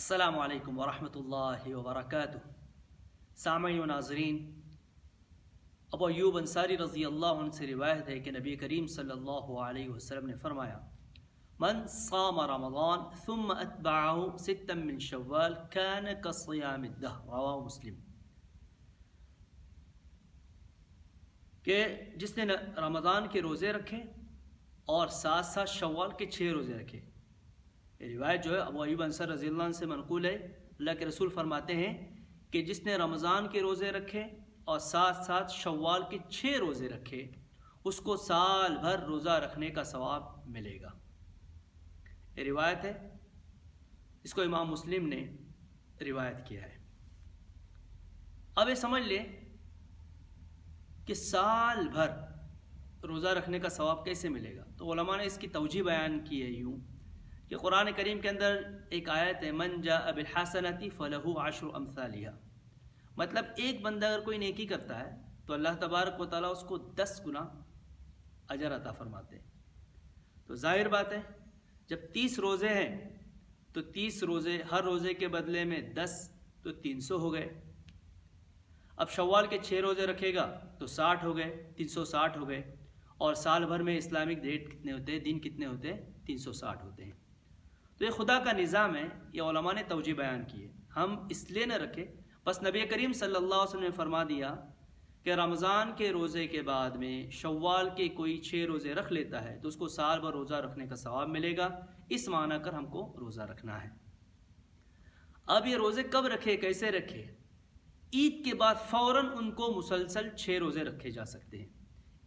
السلام علیکم ورحمۃ اللہ وبرکاتہ۔ سامعین و ناظرین، ابو ایوب انصاری رضی اللہ عنہ سے روایت ہے کہ نبی کریم صلی اللہ علیہ وسلم نے فرمایا: من صام رمضان ثم اتبعہ ستا من شوال کان کصیام الدہر، رواہ مسلم۔ کہ جس نے رمضان کے روزے رکھے اور ساتھ ساتھ شوال کے 6 روزے رکھے۔ یہ روایت جو ہے ابو ایوب انصاری رضی اللہ عنہ سے منقول ہے۔ اللہ کے رسول فرماتے ہیں کہ جس نے رمضان کے روزے رکھے اور ساتھ ساتھ شوال کے 6 روزے رکھے، اس کو سال بھر روزہ رکھنے کا ثواب ملے گا۔ یہ روایت ہے، اس کو امام مسلم نے روایت کیا ہے۔ اب یہ سمجھ لیں کہ سال بھر روزہ رکھنے کا ثواب کیسے ملے گا۔ تو علماء نے اس کی توجیہ بیان کی ہے یوں کہ قرآن کریم کے اندر ایک آیت ہے: من جاء بالحسنۃ فلہ عشر امثالھا، مطلب ایک بندہ اگر کوئی نیکی کرتا ہے تو اللہ تبارک و تعالیٰ اس کو 10 گنا اجر عطا فرماتے ہیں۔ تو ظاہر بات ہے جب 30 روزے ہیں تو 30 روزے، ہر روزے کے بدلے میں 10 تو 300 ہو گئے۔ اب شوال کے 6 روزے رکھے گا تو 60 ہو گئے، 360 ہو گئے، اور سال بھر میں اسلامک ڈیٹ کتنے ہوتے ہیں، دن کتنے ہوتے ہیں، 360 ہوتے ہیں۔ تو یہ خدا کا نظام ہے، یہ علماء نے توجیہ بیان کی ہے، ہم اس لیے نہ رکھے۔ بس نبی کریم صلی اللہ علیہ وسلم نے فرما دیا کہ رمضان کے روزے کے بعد میں شوال کے کوئی 6 روزے رکھ لیتا ہے تو اس کو سال بھر روزہ رکھنے کا ثواب ملے گا، اس معنی کر ہم کو روزہ رکھنا ہے۔ اب یہ روزے کب رکھے، کیسے رکھے؟ عید کے بعد فوراً ان کو مسلسل 6 روزے رکھے جا سکتے ہیں۔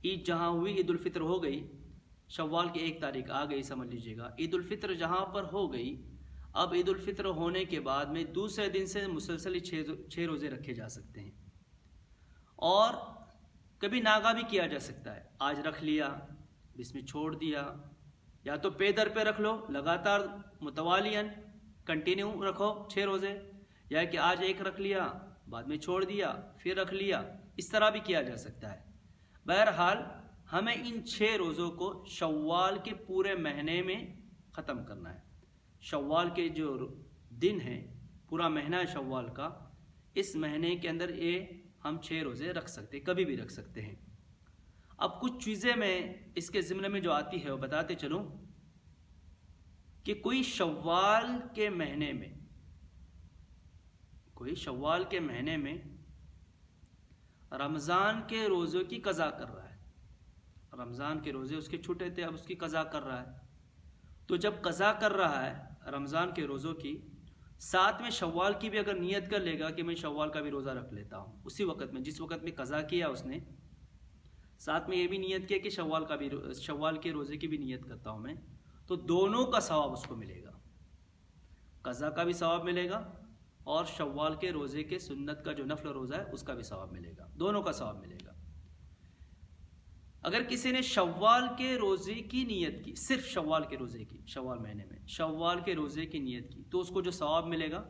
عید جہاں ہوئی، عید الفطر ہو گئی، شوال کی 1 تاریخ آ گئی، سمجھ لیجئے گا۔ عید الفطر جہاں پر ہو گئی، اب عید الفطر ہونے کے بعد میں دوسرے دن سے مسلسل 6 روزے رکھے جا سکتے ہیں، اور کبھی ناغا بھی کیا جا سکتا ہے۔ آج رکھ لیا، بیچ میں چھوڑ دیا، یا تو پے در پہ رکھ لو، لگاتار متوالیاً کنٹینیو رکھو 6 روزے، یا کہ آج 1 رکھ لیا، بعد میں چھوڑ دیا، پھر رکھ لیا، اس طرح بھی کیا جا سکتا ہے۔ بہرحال ہمیں ان 6 روزوں کو شوال کے پورے مہینے میں ختم کرنا ہے۔ شوال کے جو دن ہیں، پورا مہینہ ہے شوال کا، اس مہینے کے اندر یہ ہم 6 روزے رکھ سکتے، کبھی بھی رکھ سکتے ہیں۔ اب کچھ چیزیں میں اس کے ضمن میں جو آتی ہے وہ بتاتے چلوں کہ کوئی شوال کے مہینے میں رمضان کے روزوں کی قضا کر رہا ہے، رمضان کے روزے اس کے چھوٹے تھے، اب اس کی قضا کر رہا ہے، تو جب قضا کر رہا ہے رمضان کے روزوں کی، ساتھ میں شوال کی بھی اگر نیت کر لے گا کہ میں شوال کا بھی روزہ رکھ لیتا ہوں، اسی وقت میں جس وقت میں قضا کیا اس نے، ساتھ میں یہ بھی نیت کیا کہ شوال کے روزے کی بھی نیت کرتا ہوں میں، تو دونوں کا ثواب اس کو ملے گا، قضا کا بھی ثواب ملے گا اور شوال کے روزے کے سنت کا جو نفل روزہ ہے اس کا بھی ثواب ملے گا، دونوں کا ثواب ملے گا۔ اگر کسی نے شوال کے روزے کی نیت کی، صرف شوال کے روزے کی، شوال مہینے میں شوال کے روزے کی نیت کی، تو اس کو جو ثواب ملے گا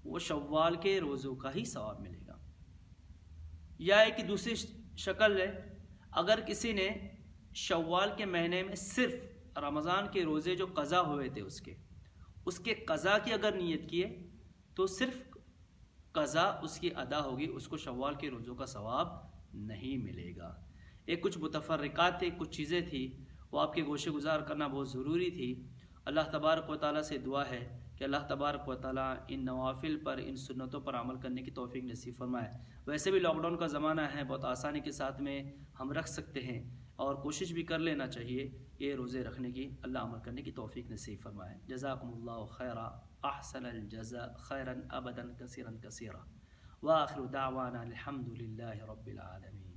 وہ شوال کے روزوں کا ہی ثواب ملے گا۔ یا ایک دوسری شکل ہے، اگر کسی نے شوال کے مہینے میں صرف رمضان کے روزے جو قضا ہوئے تھے اس کے قضا کی اگر نیت کی ہے تو صرف قضا اس کی ادا ہوگی، اس کو شوال کے روزوں کا ثواب نہیں ملے گا۔ ایک کچھ متفرقات تھے، کچھ چیزیں تھی، وہ آپ کے گوشے گزار کرنا بہت ضروری تھی۔ اللہ تبارک و تعالیٰ سے دعا ہے کہ اللہ تبارک و تعالیٰ ان نوافل پر، ان سنتوں پر عمل کرنے کی توفیق نصیب فرمائے۔ ویسے بھی لاک ڈاؤن کا زمانہ ہے، بہت آسانی کے ساتھ میں ہم رکھ سکتے ہیں، اور کوشش بھی کر لینا چاہیے یہ روزے رکھنے کی، اللہ عمل کرنے کی توفیق نصیب فرمائے۔ جزاکم اللہ خیرا، احسن الجزاء خیرا ابدا کثیرا کثیرا، وآخر دعوانا الحمد للہ رب العالمین۔